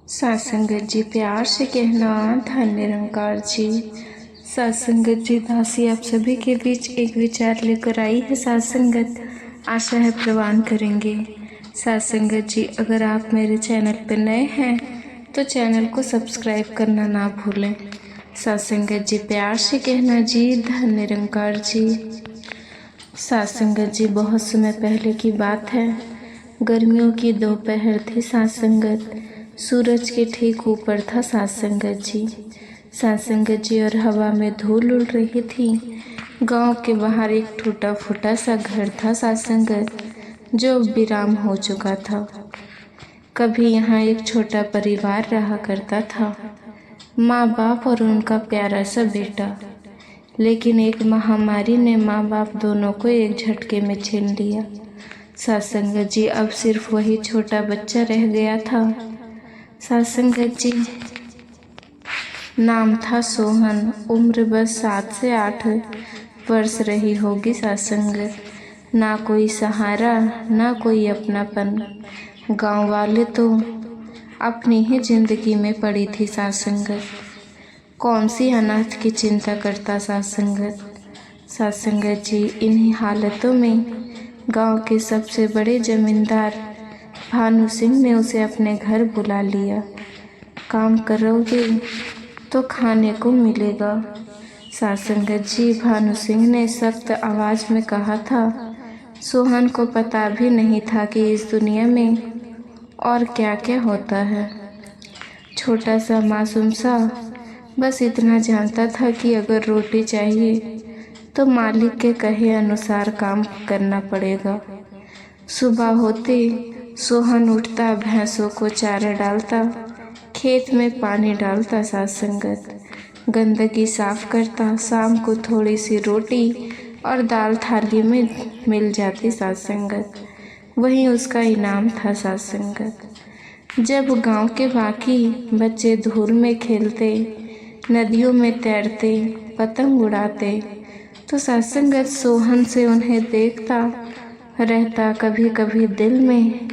सत्संगत जी प्यार से कहना धन निरंकार जी। सत्संगत जी दासी आप सभी के बीच एक विचार लेकर आई है। सत्संगत आशा है प्रवान करेंगे। सत्संगत जी अगर आप मेरे चैनल पर नए हैं तो चैनल को सब्सक्राइब करना ना भूलें। सत्संगत जी प्यार से कहना जी धन निरंकार जी। सत्संगत जी बहुत समय पहले की बात है। गर्मियों की दोपहर थी। सत्संगत सूरज के ठीक ऊपर था। सत्संगत जी और हवा में धूल उड़ रही थी। गांव के बाहर एक टूटा फूटा सा घर था सत्संगत, जो विराम हो चुका था। कभी यहाँ एक छोटा परिवार रहा करता था, माँ बाप और उनका प्यारा सा बेटा। लेकिन एक महामारी ने माँ बाप दोनों को एक झटके में छीन लिया। सत्संगत जी अब सिर्फ वही छोटा बच्चा रह गया था। सत्संगत जी नाम था सोहन। उम्र बस 7 से 8 वर्ष रही होगी। सत्संगत ना कोई सहारा ना कोई अपनापन। गांव वाले तो अपनी ही जिंदगी में पड़ी थी। सत्संगत कौन सी अनाथ की चिंता करता। सत्संगत जी इन्हीं हालतों में गांव के सबसे बड़े जमींदार भानु सिंह ने उसे अपने घर बुला लिया। काम करोगे तो खाने को मिलेगा। सत्संगत जी भानु सिंह ने सख्त आवाज में कहा था। सोहन को पता भी नहीं था कि इस दुनिया में और क्या क्या होता है। छोटा सा मासूम सा बस इतना जानता था कि अगर रोटी चाहिए तो मालिक के कहे अनुसार काम करना पड़ेगा। सुबह होते सोहन उठता, भैंसों को चारा डालता, खेत में पानी डालता। सत्संगत गंदगी साफ करता। शाम को थोड़ी सी रोटी और दाल थाली में मिल जाती। सत्संगत वही उसका इनाम था। सत्संगत जब गांव के बाकी बच्चे धूल में खेलते, नदियों में तैरते, पतंग उड़ाते, तो सत्संगत सोहन से उन्हें देखता रहता। कभी कभी दिल में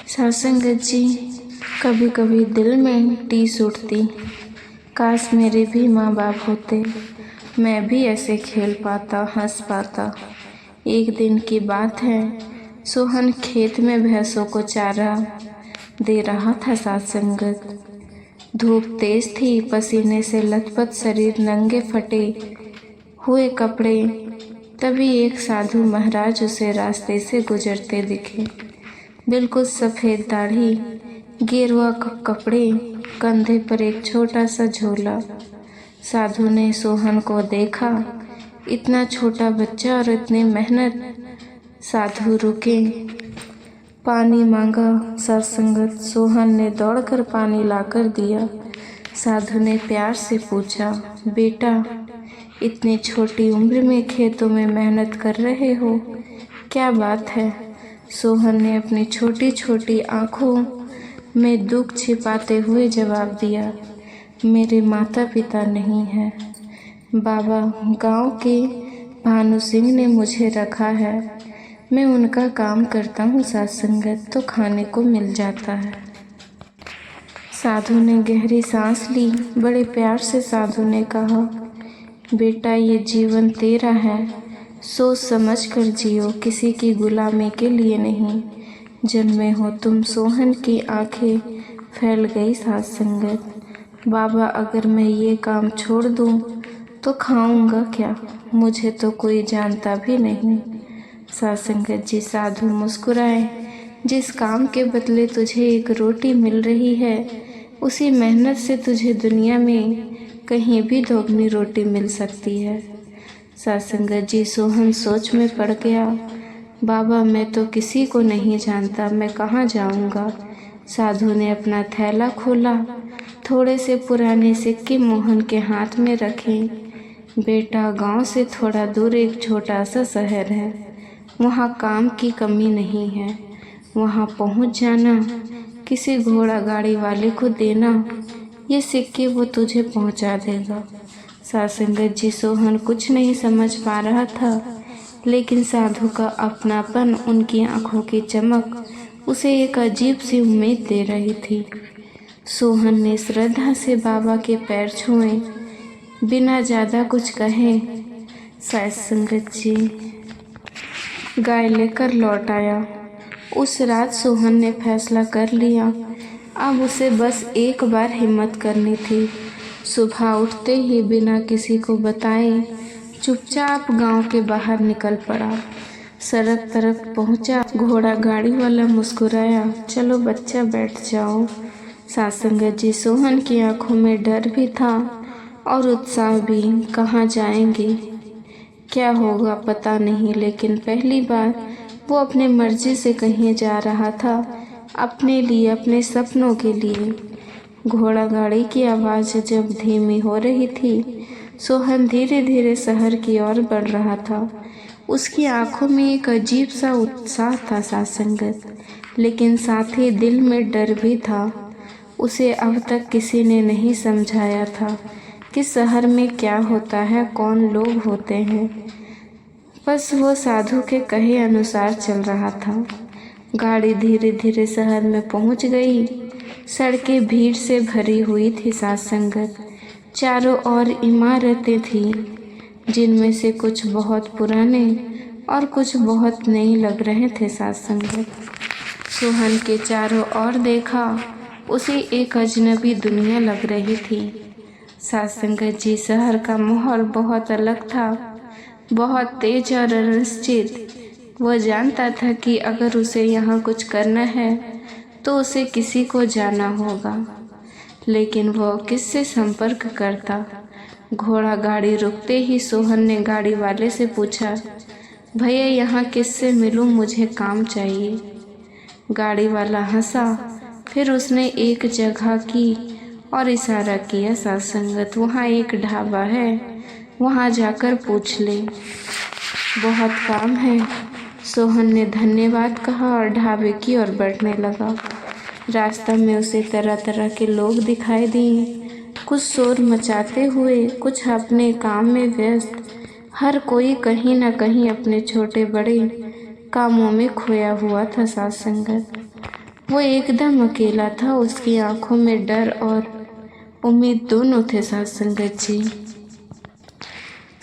सत्संगत जी कभी कभी दिल में टीस उठती, काश मेरे भी माँ बाप होते, मैं भी ऐसे खेल पाता, हंस पाता। एक दिन की बात है, सोहन खेत में भैंसों को चारा दे रहा था। सत्संगत धूप तेज थी, पसीने से लथपथ शरीर, नंगे फटे हुए कपड़े। तभी एक साधु महाराज उसे रास्ते से गुजरते दिखे। बिल्कुल सफ़ेद दाढ़ी, गेरुआ कपड़े, कंधे पर एक छोटा सा झोला। साधु ने सोहन को देखा। इतना छोटा बच्चा और इतनी मेहनत। साधु रुके, पानी मांगा। सत्संगत सोहन ने दौड़कर पानी लाकर दिया। साधु ने प्यार से पूछा, बेटा इतनी छोटी उम्र में खेतों में मेहनत कर रहे हो, क्या बात है? सोहन ने अपनी छोटी छोटी आँखों में दुख छिपाते हुए जवाब दिया, मेरे माता पिता नहीं हैं बाबा, गांव के भानु सिंह ने मुझे रखा है, मैं उनका काम करता हूँ। सत्संगत तो खाने को मिल जाता है। साधु ने गहरी सांस ली। बड़े प्यार से साधु ने कहा, बेटा ये जीवन तेरा है, सोच समझ कर जियो, किसी की गुलामी के लिए नहीं जन्मे हो तुम। सोहन की आंखें फैल गई। सत्संगत बाबा अगर मैं ये काम छोड़ दूं तो खाऊंगा क्या? मुझे तो कोई जानता भी नहीं। सत्संगत जी साधु मुस्कुराए, जिस काम के बदले तुझे एक रोटी मिल रही है, उसी मेहनत से तुझे दुनिया में कहीं भी दोगुनी रोटी मिल सकती है। सत्संगत जी सोहन सोच में पड़ गया। बाबा मैं तो किसी को नहीं जानता, मैं कहाँ जाऊँगा? साधु ने अपना थैला खोला, थोड़े से पुराने सिक्के मोहन के हाथ में रखे। बेटा गांव से थोड़ा दूर एक छोटा सा शहर है, वहाँ काम की कमी नहीं है, वहाँ पहुँच जाना, किसी घोड़ा गाड़ी वाले को देना, ये सिक्के वो तुझे पहुँचा देगा। सत्संगत जी सोहन कुछ नहीं समझ पा रहा था, लेकिन साधु का अपनापन, उनकी आंखों की चमक उसे एक अजीब सी उम्मीद दे रही थी। सोहन ने श्रद्धा से बाबा के पैर छुए, बिना ज़्यादा कुछ कहे। साथ संगत जी गाय लेकर लौट आया। उस रात सोहन ने फैसला कर लिया, अब उसे बस एक बार हिम्मत करनी थी। सुबह उठते ही बिना किसी को बताए चुपचाप गांव के बाहर निकल पड़ा। सड़क तक पहुंचा, घोड़ा गाड़ी वाला मुस्कुराया, चलो बच्चा बैठ जाओ। सासंगत जी सोहन की आंखों में डर भी था और उत्साह भी। कहाँ जाएंगे, क्या होगा पता नहीं, लेकिन पहली बार वो अपने मर्जी से कहीं जा रहा था, अपने लिए, अपने सपनों के लिए। घोड़ा गाड़ी की आवाज़ जब धीमी हो रही थी, सोहन धीरे धीरे शहर की ओर बढ़ रहा था। उसकी आंखों में एक अजीब सा उत्साह था सासंगत, लेकिन साथ ही दिल में डर भी था। उसे अब तक किसी ने नहीं समझाया था कि शहर में क्या होता है, कौन लोग होते हैं। बस वो साधु के कहे अनुसार चल रहा था। गाड़ी धीरे धीरे शहर में पहुंच गई। सड़कें भीड़ से भरी हुई थी सासंगत। चारों ओर इमारतें थीं, जिनमें से कुछ बहुत पुराने और कुछ बहुत नए लग रहे थे सासंगत। सोहन के चारों ओर देखा, उसे एक अजनबी दुनिया लग रही थी। सासंगत जी शहर का माहौल बहुत अलग था, बहुत तेज और अनिश्चित। वह जानता था कि अगर उसे यहाँ कुछ करना है तो उसे किसी को जाना होगा, लेकिन वह किससे संपर्क करता। घोड़ा गाड़ी रुकते ही सोहन ने गाड़ी वाले से पूछा, भैया यहाँ किससे मिलूँ, मुझे काम चाहिए। गाड़ी वाला हंसा, फिर उसने एक जगह की और इशारा किया, सासंगत वहाँ एक ढाबा है, वहाँ जाकर पूछ ले, बहुत काम है। सोहन ने धन्यवाद कहा और ढाबे की ओर बढ़ने लगा। रास्ता में उसे तरह तरह के लोग दिखाई दिए, कुछ शोर मचाते हुए, कुछ अपने काम में व्यस्त। हर कोई कहीं न कहीं अपने छोटे बड़े कामों में खोया हुआ था सासंगत। वो एकदम अकेला था, उसकी आंखों में डर और उम्मीद दोनों थे सासंगत जी।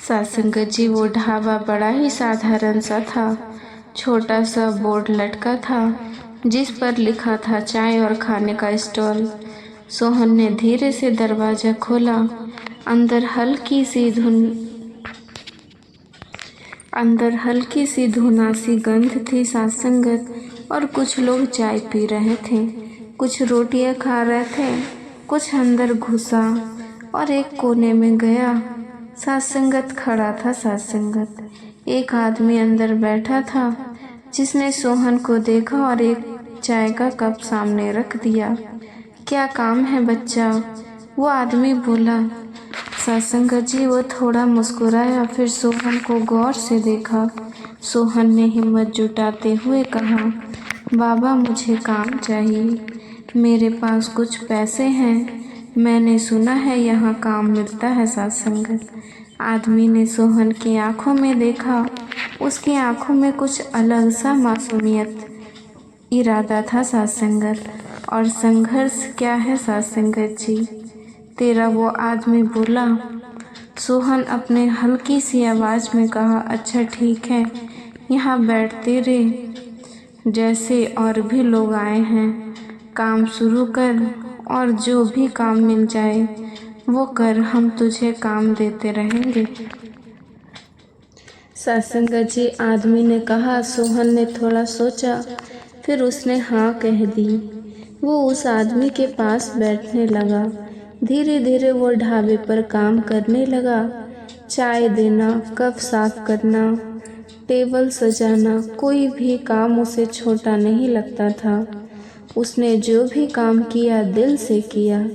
सासंगत जी वो ढाबा बड़ा ही साधारण सा था। छोटा सा बोर्ड लटका था जिस पर लिखा था चाय और खाने का स्टॉल। सोहन ने धीरे से दरवाज़ा खोला। अंदर हल्की सी धुनासी गंध थी सासंगत, और कुछ लोग चाय पी रहे थे, कुछ रोटियां खा रहे थे, कुछ अंदर घुसा और एक कोने में गया। सासंगत खड़ा था सासंगत। एक आदमी अंदर बैठा था जिसने सोहन को देखा और एक चाय का कप सामने रख दिया। क्या काम है बच्चा, वो आदमी बोला। सासंगत जी वो थोड़ा मुस्कुराया, फिर सोहन को गौर से देखा। सोहन ने हिम्मत जुटाते हुए कहा, बाबा मुझे काम चाहिए, मेरे पास कुछ पैसे हैं, मैंने सुना है यहाँ काम मिलता है सासंगत। आदमी ने सोहन की आंखों में देखा, उसकी आंखों में कुछ अलग सा मासूमियत इरादा था सासंगत। और संघर्ष क्या है सासंगत जी तेरा, वो आदमी बोला। सोहन अपने हल्की सी आवाज़ में कहा, अच्छा ठीक है, यहाँ बैठते रहे, जैसे और भी लोग आए हैं, काम शुरू कर और जो भी काम मिल जाए वो कर, हम तुझे काम देते रहेंगे। सासंगत जी आदमी ने कहा। सोहन ने थोड़ा सोचा, फिर उसने हाँ कह दी। वो उस आदमी के पास बैठने लगा। धीरे धीरे वो ढाबे पर काम करने लगा। चाय देना, कप साफ करना, टेबल सजाना, कोई भी काम उसे छोटा नहीं लगता था। उसने जो भी काम किया दिल से किया।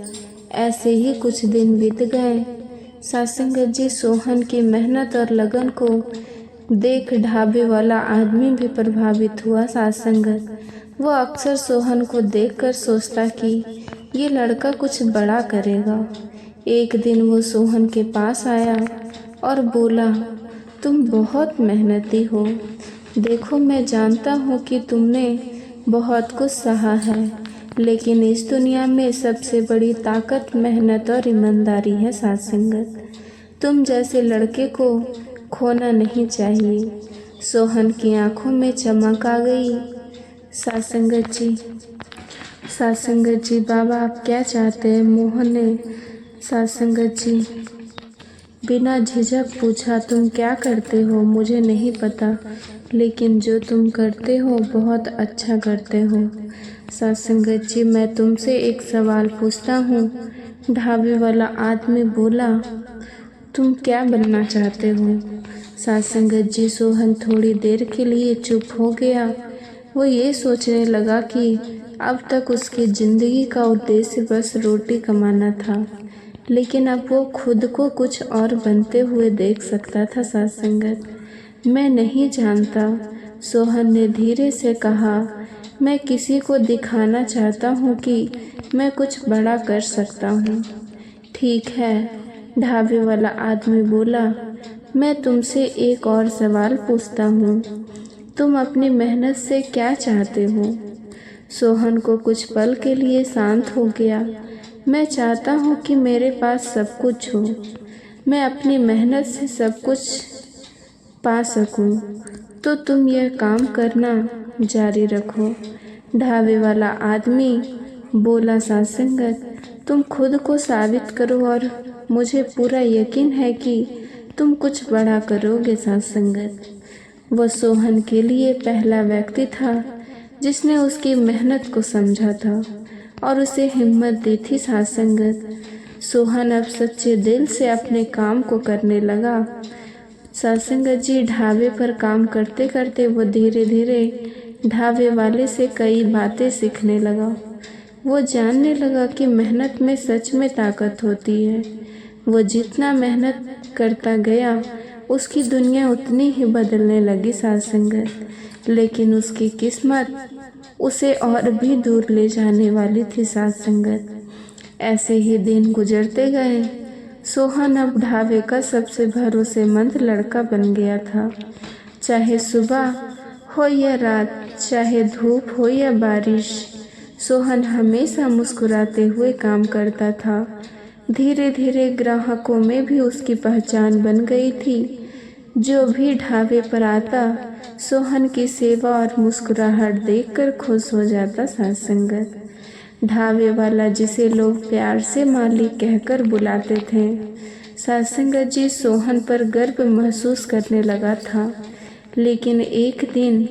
ऐसे ही कुछ दिन बीत गए। सासंगत जी सोहन की मेहनत और लगन को देख ढाबे वाला आदमी भी प्रभावित हुआ सासंगत। वो अक्सर सोहन को देखकर सोचता कि ये लड़का कुछ बड़ा करेगा। एक दिन वो सोहन के पास आया और बोला, तुम बहुत मेहनती हो, देखो मैं जानता हूँ कि तुमने बहुत कुछ सहा है, लेकिन इस दुनिया में सबसे बड़ी ताकत मेहनत और ईमानदारी है साथ संगत। तुम जैसे लड़के को खोना नहीं चाहिए। सोहन की आंखों में चमक आ गई। साथ संगत जी बाबा आप क्या चाहते हैं? मोहन ने साथ संगत जी बिना झिझक पूछा। तुम क्या करते हो मुझे नहीं पता, लेकिन जो तुम करते हो बहुत अच्छा करते हो। साथ संगत जी मैं तुमसे एक सवाल पूछता हूँ। ढाबे वाला आदमी बोला, तुम क्या बनना चाहते हो? साथ संगत जी सोहन थोड़ी देर के लिए चुप हो गया। वो ये सोचने लगा कि अब तक उसकी ज़िंदगी का उद्देश्य बस रोटी कमाना था, लेकिन अब वो खुद को कुछ और बनते हुए देख सकता था। साथ संगत मैं नहीं जानता, सोहन ने धीरे से कहा। मैं किसी को दिखाना चाहता हूँ कि मैं कुछ बड़ा कर सकता हूँ। ठीक है, ढाबे वाला आदमी बोला। मैं तुमसे एक और सवाल पूछता हूँ। तुम अपनी मेहनत से क्या चाहते हो? सोहन को कुछ पल के लिए शांत हो गया। मैं चाहता हूँ कि मेरे पास सब कुछ हो, मैं अपनी मेहनत से सब कुछ पा सकूं। तो तुम यह काम करना जारी रखो। ढाबे वाला आदमी बोला, साथ संगत तुम खुद को साबित करो और मुझे पूरा यकीन है कि तुम कुछ बड़ा करोगे। साथ संगत वह सोहन के लिए पहला व्यक्ति था जिसने उसकी मेहनत को समझा था और उसे हिम्मत दी थी। साथ संगत सोहन अब सच्चे दिल से अपने काम को करने लगा। साथ संगत जी ढाबे पर काम करते करते वो धीरे धीरे ढाबे वाले से कई बातें सीखने लगा। वो जानने लगा कि मेहनत में सच में ताकत होती है। वो जितना मेहनत करता गया उसकी दुनिया उतनी ही बदलने लगी। साथ संगत लेकिन उसकी किस्मत उसे और भी दूर ले जाने वाली थी। साथ संगत ऐसे ही दिन गुजरते गए। सोहन अब ढाबे का सबसे भरोसेमंद लड़का बन गया था। चाहे सुबह हो या रात, चाहे धूप हो या बारिश, सोहन हमेशा मुस्कुराते हुए काम करता था। धीरे धीरे ग्राहकों में भी उसकी पहचान बन गई थी। जो भी ढाबे पर आता सोहन की सेवा और मुस्कुराहट देखकर खुश हो जाता। साथ संगत ढाबे वाला जिसे लोग प्यार से मालिक कहकर बुलाते थे, साथ संगत जी सोहन पर गर्व महसूस करने लगा था। लेकिन एक दिन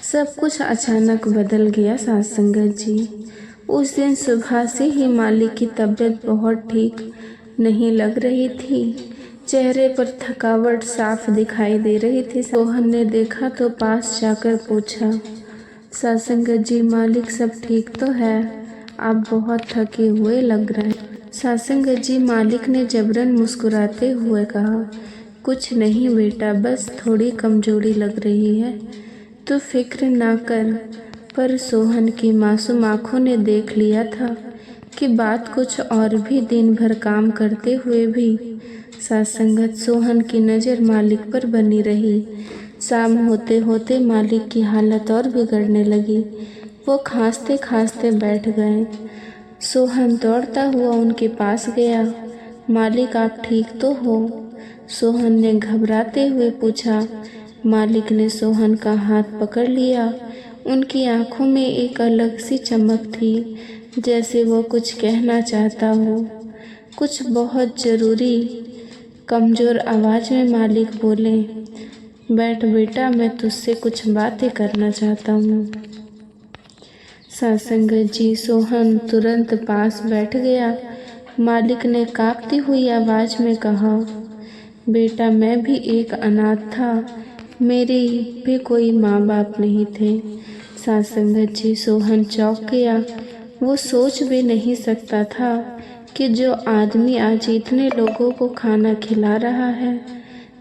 सब कुछ अचानक बदल गया। साथ संगत जी उस दिन सुबह से ही मालिक की तबीयत बहुत ठीक नहीं लग रही थी। चेहरे पर थकावट साफ दिखाई दे रही थी। सोहन ने देखा तो पास जाकर पूछा, साथ संगत जी मालिक सब ठीक तो है? आप बहुत थके हुए लग रहे हैं। साथ संगत जी मालिक ने जबरन मुस्कुराते हुए कहा, कुछ नहीं बेटा, बस थोड़ी कमजोरी लग रही है, तो फिक्र ना कर। पर सोहन की मासूम आंखों ने देख लिया था कि बात कुछ और भी। दिन भर काम करते हुए भी साथ संगत सोहन की नज़र मालिक पर बनी रही। शाम होते होते मालिक की हालत और बिगड़ने लगी। वो खांसते खांसते बैठ गए। सोहन दौड़ता हुआ उनके पास गया। मालिक आप ठीक तो हो? सोहन ने घबराते हुए पूछा। मालिक ने सोहन का हाथ पकड़ लिया। उनकी आंखों में एक अलग सी चमक थी, जैसे वो कुछ कहना चाहता हो, कुछ बहुत ज़रूरी। कमज़ोर आवाज़ में मालिक बोले, बैठ बेटा, मैं तुझसे कुछ बातें करना चाहता हूँ। साथ संगत जी सोहन तुरंत पास बैठ गया। मालिक ने कांपती हुई आवाज़ में कहा, बेटा मैं भी एक अनाथ था, मेरे भी कोई माँ बाप नहीं थे। साथ संगत जी सोहन चौंक गया। वो सोच भी नहीं सकता था कि जो आदमी आज इतने लोगों को खाना खिला रहा है,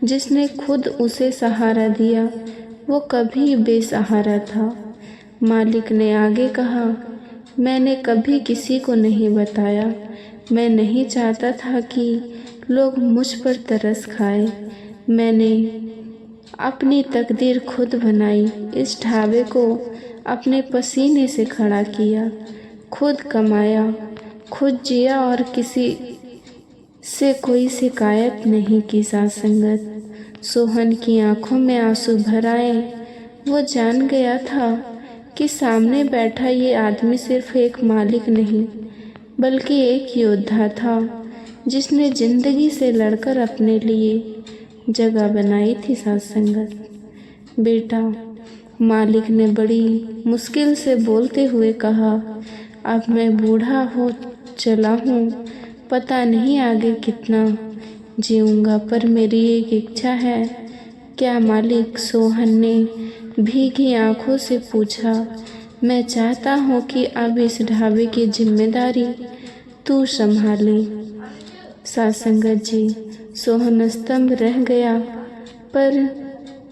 जिसने खुद उसे सहारा दिया, वो कभी बेसहारा था। मालिक ने आगे कहा, मैंने कभी किसी को नहीं बताया। मैं नहीं चाहता था कि लोग मुझ पर तरस खाएं। मैंने अपनी तकदीर खुद बनाई। इस ढाबे को अपने पसीने से खड़ा किया, खुद कमाया, खुद जिया और किसी से कोई शिकायत नहीं की। साथ संगत सोहन की आंखों में आंसू भर आए। वो जान गया था कि सामने बैठा ये आदमी सिर्फ एक मालिक नहीं बल्कि एक योद्धा था, जिसने जिंदगी से लड़कर अपने लिए जगह बनाई थी। साथ संगत बेटा, मालिक ने बड़ी मुश्किल से बोलते हुए कहा, अब मैं बूढ़ा हो चला हूँ, पता नहीं आगे कितना जीऊँगा, पर मेरी एक इच्छा है। क्या मालिक? सोहन ने भीगी आंखों से पूछा। मैं चाहता हूँ कि अब इस ढाबे की जिम्मेदारी तू संभाले। साथ संगत जी, सोहन स्तंभ रह गया। पर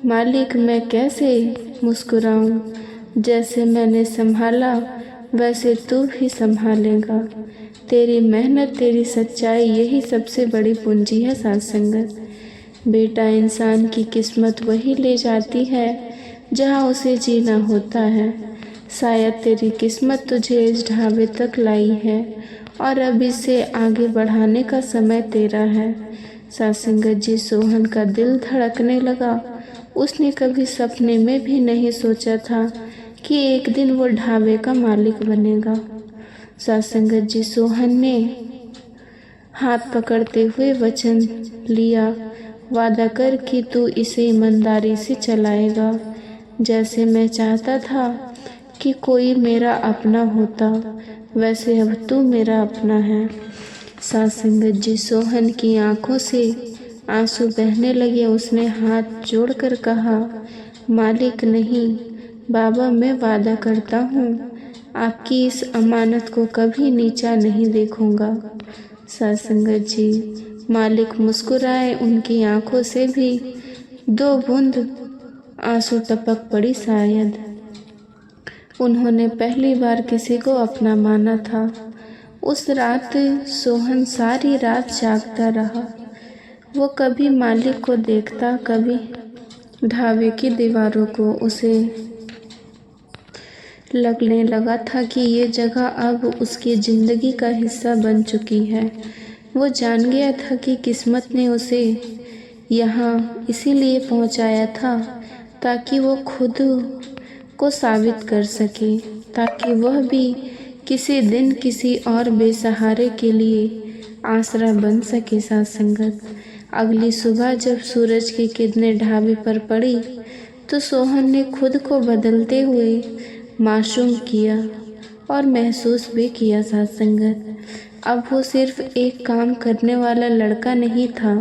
मालिक, मैं कैसे मुस्कुराऊं? जैसे मैंने संभाला वैसे तू भी संभालेगा। तेरी मेहनत, तेरी सच्चाई, यही सबसे बड़ी पूंजी है। साथ संगत बेटा, इंसान की किस्मत वही ले जाती है जहाँ उसे जीना होता है। शायद तेरी किस्मत तुझे इस ढाबे तक लाई है और अब इसे आगे बढ़ाने का समय तेरा है। साथ संगत जी, सोहन का दिल धड़कने लगा। उसने कभी सपने में भी नहीं सोचा था कि एक दिन वो ढाबे का मालिक बनेगा। साथ संगत जी, सोहन ने हाथ पकड़ते हुए वचन लिया, वादा कर कि तू इसे ईमानदारी से चलाएगा, जैसे मैं चाहता था कि कोई मेरा अपना होता, वैसे अब तू मेरा अपना है। साथ संगत जी, सोहन की आंखों से आंसू बहने लगे। उसने हाथ जोड़कर कहा, मालिक नहीं बाबा, मैं वादा करता हूँ आपकी इस अमानत को कभी नीचा नहीं देखूंगा। साथ संगत जी, मालिक मुस्कुराए। उनकी आंखों से भी 2 बूंद आंसू टपक पड़ी। शायद उन्होंने पहली बार किसी को अपना माना था। उस रात सोहन सारी रात जागता रहा। वो कभी मालिक को देखता, कभी ढाबे की दीवारों को। उसे लगने लगा था कि ये जगह अब उसकी ज़िंदगी का हिस्सा बन चुकी है। वो जान गया था कि किस्मत ने उसे यहाँ इसीलिए पहुँचाया था ताकि वो खुद को साबित कर सके, ताकि वह भी किसी दिन किसी और बेसहारे के लिए आसरा बन सके। साथ संगत अगली सुबह जब सूरज की किरणें ढाबे पर पड़ी तो सोहन ने खुद को बदलते हुए मासूम किया और महसूस भी किया। साथ संगत अब वो सिर्फ एक काम करने वाला लड़का नहीं था,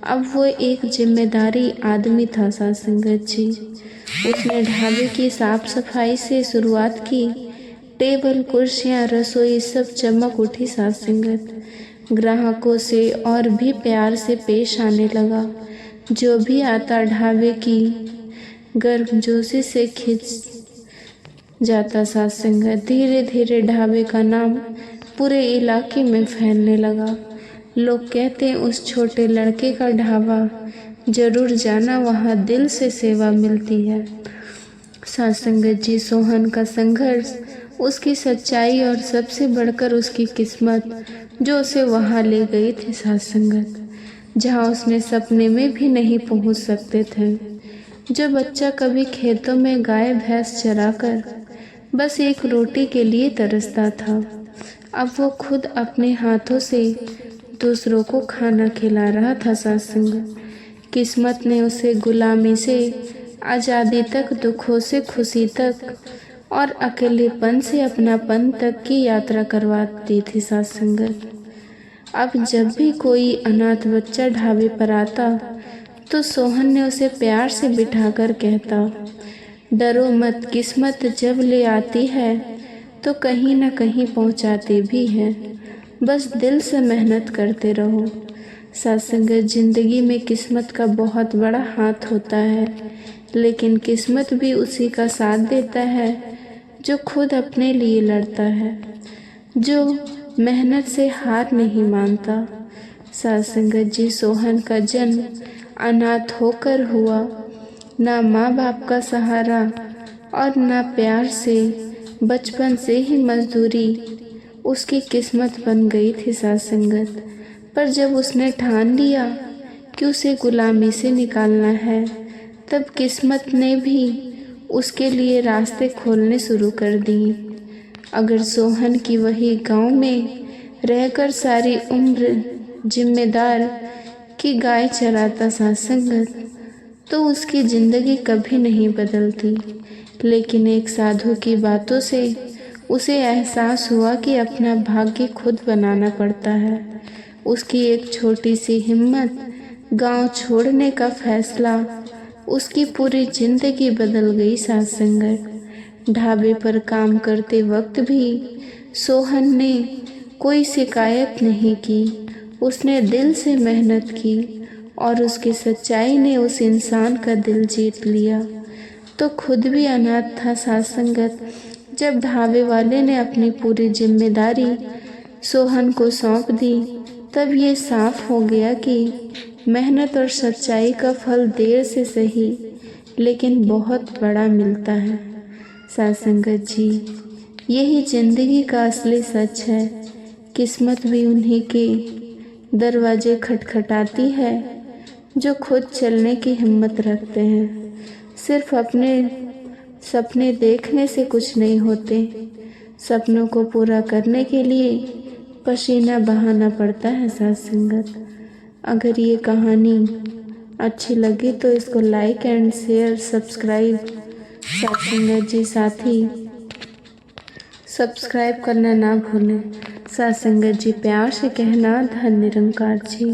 अब वो एक जिम्मेदारी आदमी था। साथ संगत जी, उसने ढाबे की साफ सफाई से शुरुआत की। टेबल, कुर्सियाँ, रसोई सब चमक उठी। साथ संगत ग्राहकों से और भी प्यार से पेश आने लगा। जो भी आता ढाबे की गर्मजोशी से खिंच जाता। साथ संगत धीरे धीरे ढाबे का नाम पूरे इलाके में फैलने लगा। लोग कहते उस छोटे लड़के का ढाबा जरूर जाना, वहाँ दिल से सेवा मिलती है। साथ संगत जी, सोहन का संघर्ष, उसकी सच्चाई और सबसे बढ़कर उसकी किस्मत जो उसे वहाँ ले गई थी। साथ संगत जहाँ उसने सपने में भी नहीं पहुँच सकते थे। जो बच्चा कभी खेतों में गाय भैंस चराकर बस एक रोटी के लिए तरसता था, अब वो खुद अपने हाथों से दूसरों को खाना खिला रहा था। साथ संगत किस्मत ने उसे गुलामी से आज़ादी तक, दुखों से खुशी तक और अकेलेपन से अपनापन तक की यात्रा करवाती थी। साथ संगत अब जब भी कोई अनाथ बच्चा ढाबे पर आता तो सोहन ने उसे प्यार से बिठाकर कहता, डरो मत, किस्मत जब ले आती है तो कहीं ना कहीं पहुंचाती भी है, बस दिल से मेहनत करते रहो। साथ संगत ज़िंदगी में किस्मत का बहुत बड़ा हाथ होता है, लेकिन किस्मत भी उसी का साथ देता है जो खुद अपने लिए लड़ता है, जो मेहनत से हार नहीं मानता। साथ संगत जी, सोहन का जन्म अनाथ होकर हुआ, ना माँ बाप का सहारा और ना प्यार से बचपन से ही मजदूरी उसकी किस्मत बन गई थी साथ संगत। पर जब उसने ठान लिया कि उसे गुलामी से निकालना है, तब किस्मत ने भी उसके लिए रास्ते खोलने शुरू कर दिए। अगर सोहन की वही गांव में रहकर सारी उम्र जिम्मेदार की गाय चराता साथ संगत, तो उसकी ज़िंदगी कभी नहीं बदलती। लेकिन एक साधु की बातों से उसे एहसास हुआ कि अपना भाग्य खुद बनाना पड़ता है। उसकी एक छोटी सी हिम्मत, गांव छोड़ने का फैसला उसकी पूरी ज़िंदगी बदल गई साथ संगत। ढाबे पर काम करते वक्त भी सोहन ने कोई शिकायत नहीं की। उसने दिल से मेहनत की और उसकी सच्चाई ने उस इंसान का दिल जीत लिया। तो खुद भी अनाथ था साथ संगत। जब ढाबे वाले ने अपनी पूरी जिम्मेदारी सोहन को सौंप दी, तब ये साफ हो गया कि मेहनत और सच्चाई का फल देर से सही लेकिन बहुत बड़ा मिलता है साथ संगत जी। यही ज़िंदगी का असली सच है। किस्मत भी उन्हीं के दरवाजे खटखटाती है जो खुद चलने की हिम्मत रखते हैं। सिर्फ अपने सपने देखने से कुछ नहीं होते, सपनों को पूरा करने के लिए पसीना बहाना पड़ता है साथ संगत। अगर ये कहानी अच्छी लगी तो इसको लाइक एंड शेयर सब्सक्राइब साथ संगत जी। साथ ही सब्सक्राइब करना ना भूलें साथ संगत जी। प्यार से कहना धन्य निरंकार जी।